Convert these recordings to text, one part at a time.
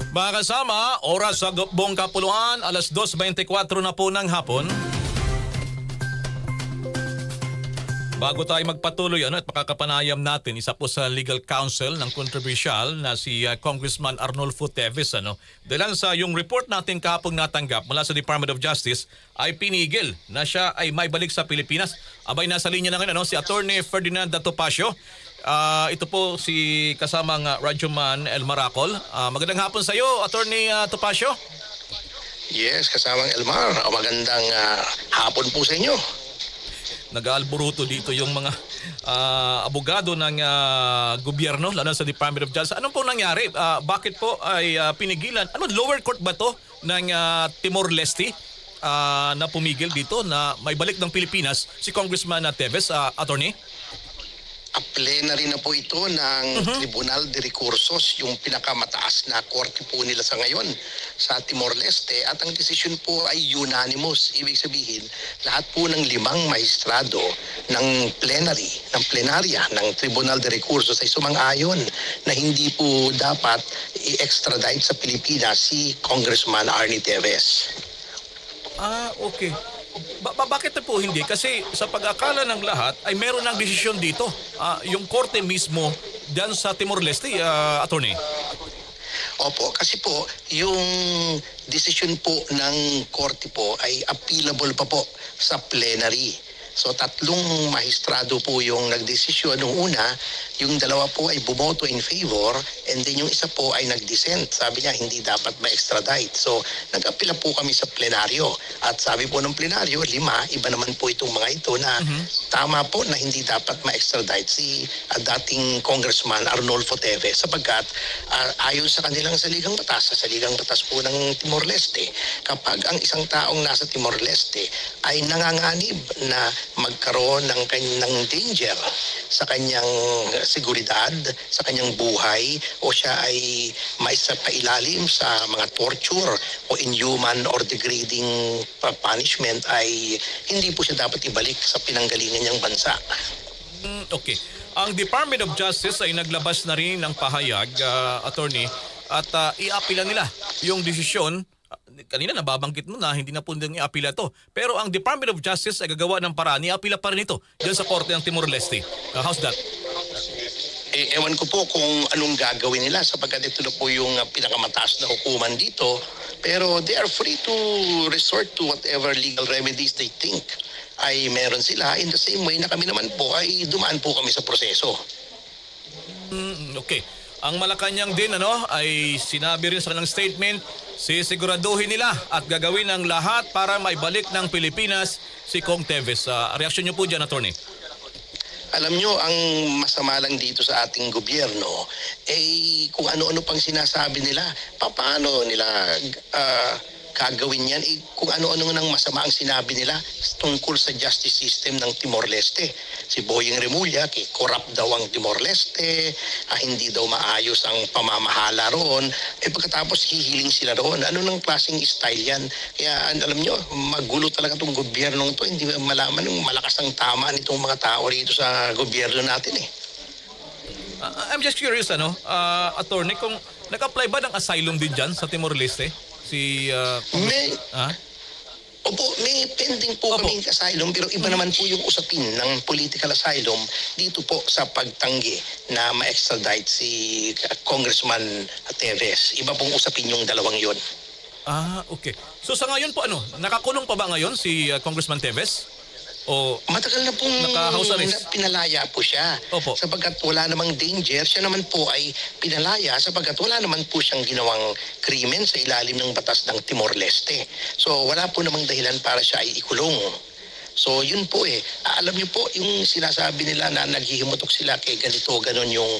Mga kasama, oras sa buong kapuluan, alas 2:24 na po ng hapon. Bago tayo magpatuloy at makakapanayam natin, isa po sa legal counsel ng controversial na si Congressman Arnolfo Teves. Dahil sa yung report natin kapong natanggap mula sa Department of Justice ay pinigil na siya ay may balik sa Pilipinas. Abay, nasa linya na ngayon si Attorney Ferdinand Topacio. Ito po si kasamang Radyoman El Maracol. Magandang hapon sa iyo, Attorney Topacio. Yes, kasamang Elmar. Magandang hapon po sa inyo. Nag-aalboruto dito yung mga abogado ng gobyerno, lalo sa Department of Justice. Anong po nangyari? Bakit po ay pinigilan? Lower court ba to ng Timor-Leste na pumigil dito na may balik ng Pilipinas si Congressman Teves, Attorney? Plenary na po ito ng Tribunal de Recursos, yung pinakamataas na korte po nila sa ngayon sa Timor-Leste, at ang desisyon po ay unanimous. Ibig sabihin, lahat po ng 5 maestrado ng plenarya ng Tribunal de Recursos ay sumang-ayon na hindi po dapat i-extradite sa Pilipinas si Congressman Arnie Teves. Okay. Bakit po hindi? Kasi sa pag-akala ng lahat ay meron ng desisyon dito. Yung korte mismo dyan sa Timor-Leste, Attorney. Opo, kasi po yung desisyon po ng korte po ay appealable pa po sa plenary. So 3 maestrado po yung nagdesisyon. Nung una, yung 2 po ay bumoto in favor, and then yung isa po ay nag-dissent. Sabi niya hindi dapat ma-extradite. So nag-apila po kami sa plenaryo. At sabi po ng plenaryo, 5, iba naman po itong mga ito na tama po na hindi dapat ma-extradite si dating Congressman Arnolfo Teves, sapagkat ayon sa kanilang saligang batas, sa saligang batas po ng Timor-Leste, kapag ang isang taong nasa Timor-Leste ay nanganganib na magkaroon ng danger sa kanyang seguridad, sa kanyang buhay, o siya ay maisapailalim sa mga torture o inhuman or degrading punishment, ay hindi po siya dapat ibalik sa pinanggalingan niyang bansa. Okay. Ang Department of Justice ay naglabas na rin ng pahayag, Attorney, at iapila nila yung desisyon. Kanina nababanggit mo na hindi na po nang iapila to. Pero ang Department of Justice ay gagawa ng paraan, iapila pa rin ito dyan sa Korte ng Timor-Leste. How's that? Ewan ko po kung anong gagawin nila, sapagkat ito na po yung pinakamataas na hukuman dito. Pero they are free to resort to whatever legal remedies they think ay meron sila. In the same way na kami naman po ay dumaan po kami sa proseso. Okay. Ang Malacanang din ay sinabi rin sa kanilang statement, sisiguraduhin nila at gagawin ang lahat para maibalik ng Pilipinas si Cong Teves. Reaksyon niyo po dyan, Attorney? Alam nyo, ang masama lang dito sa ating gobyerno, kung ano-ano pang sinasabi nila, paano nila gagawin yan, kung ano-ano nang masama ang sinabi nila tungkol sa justice system ng Timor-Leste. Si Boying Remulla, corrupt daw ang Timor-Leste, hindi daw maayos ang pamamahala roon, pagkatapos hihiling sila roon. Ano nang klaseng style yan? Kaya alam nyo, magulo talaga itong gobyernong to, hindi malaman yung malakas ang tama nitong mga tao rito sa gobyerno natin I'm just curious, Attorney, kung nag-apply ba ng asylum din dyan sa Timor-Leste? May pending po kaming asylum, pero iba naman po yung usapin ng political asylum dito po sa pagtanggi na ma-extradite si Congressman Teves. Iba pong usapin yung 2 yun. Okay. So sa ngayon po, nakakulong pa ba ngayon si Congressman Teves? O matagal na pong pinalaya po siya. Opo. Sapagkat wala namang danger, siya naman po ay pinalaya sapagkat wala naman po siyang ginawang krimen sa ilalim ng batas ng Timor-Leste. So wala po namang dahilan para siya ay ikulong. So yun po alam niyo po yung sinasabi nila na naghihimutok sila kay ganito, ganon yung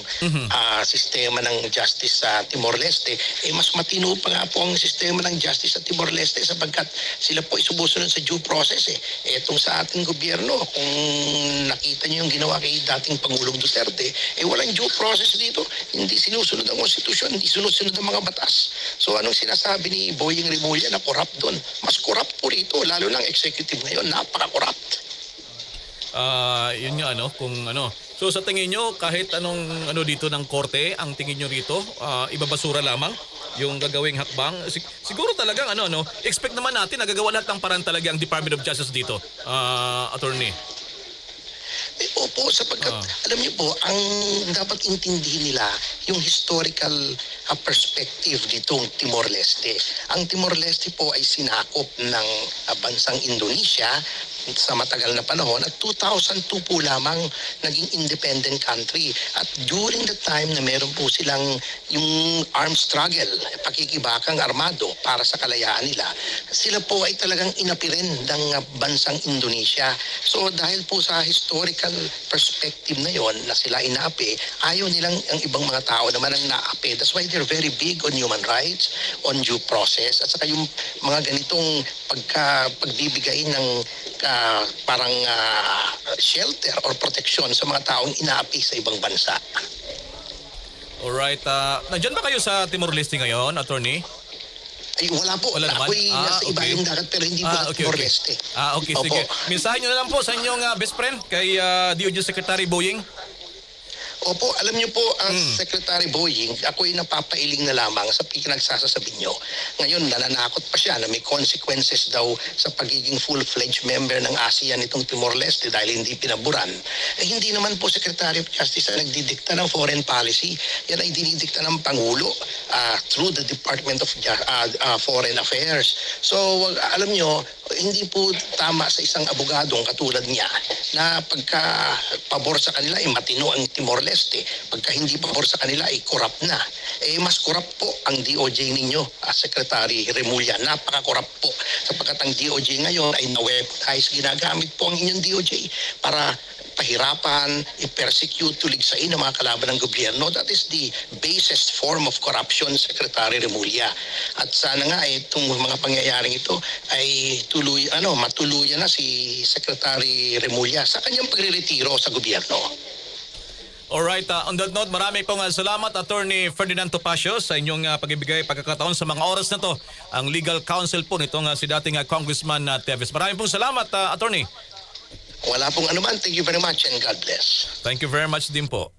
sistema ng justice sa Timor-Leste. Mas matino pa nga po ang sistema ng justice sa Timor-Leste sapagkat sila po sumusunod sa due process Itong sa ating gobyerno, kung nakita niyo yung ginawa kay dating Pangulong Duterte, walang due process dito. Hindi sinusunod ang konstitusyon, hindi sinusunod ang mga batas. So anong sinasabi ni Boying Remulla na corrupt doon? Mas corrupt po rito, lalo ng executive ngayon, napaka-corrupt. Yun nga kung So sa tingin nyo, kahit anong dito ng korte, ang tingin nyo rito, ibabasura lamang yung gagawing hakbang. Siguro talagang expect naman natin na gagawa lahat ng parang talaga ang Department of Justice dito, attorney. Opo, sapagkat alam niyo po, ang dapat intindihin nila yung historical perspective nitong Timor-Leste. Ang Timor-Leste po ay sinakop ng bansang Indonesia sa matagal na panahon at 2002 po lamang naging independent country. At during the time na meron po silang yung armed struggle, pakikibakang armado para sa kalayaan nila, sila po ay talagang inapirin ng bansang Indonesia. So dahil po sa historical perspective na yon na sila inaapi, ayaw nilang ang ibang mga tao naman ang naapi. That's why they're very big on human rights, on due process, at saka yung mga ganitong pagbibigay ng parang shelter or protection sa mga taong inaapi sa ibang bansa. Alright. Nandyan ba kayo sa Timor-Leste ngayon, attorney? Ay, wala po. Wala naman? Ako'y nasa ibayong dagat pero hindi po sa Timor-Leste. Okay, sige. Mensahe nyo na lang po sa inyong best friend kay DOJ Secretary Boying. Opo, alam niyo po, Secretary Boying, ako'y napapailing na lamang sa pinagsasasabi niyo. Ngayon, nananakot pa siya na may consequences daw sa pagiging full-fledged member ng ASEAN itong Timor-Leste dahil hindi pinaburan. Hindi naman po Secretary of Justice ang nagdidikta ng foreign policy. Yan ay dinidikta ng Pangulo through the Department of Foreign Affairs. So, alam niyo, hindi po tama sa isang abogadong katulad niya na pagka pabor sa kanila ay matino ang Timor-Leste. Pagka hindi pabor sa kanila ay corrupt na. Mas corrupt po ang DOJ ninyo, Secretary Remulla. Napaka-corrupt po. Sapagkat ang DOJ ngayon ay na-weaponize. Ginagamit po ang inyong DOJ para pahirapan, i-persecute, tuligsain ang mga kalaban ng gobyerno. That is the basest form of corruption, Secretary Remulla. At sana nga itong mga pangyayaring ito ay matuluyan na si Secretary Remulla sa kanyang pagre-retiro sa gobyerno. Alright, on that note, marami pong salamat, Attorney Ferdinand Topacio, sa inyong pagbibigay pagkakataon sa mga oras na to. Ang legal counsel po nitong si dating Congressman Teves. Marami pong salamat, Attorney. Wala pong anuman. Thank you very much and God bless. Thank you very much din po.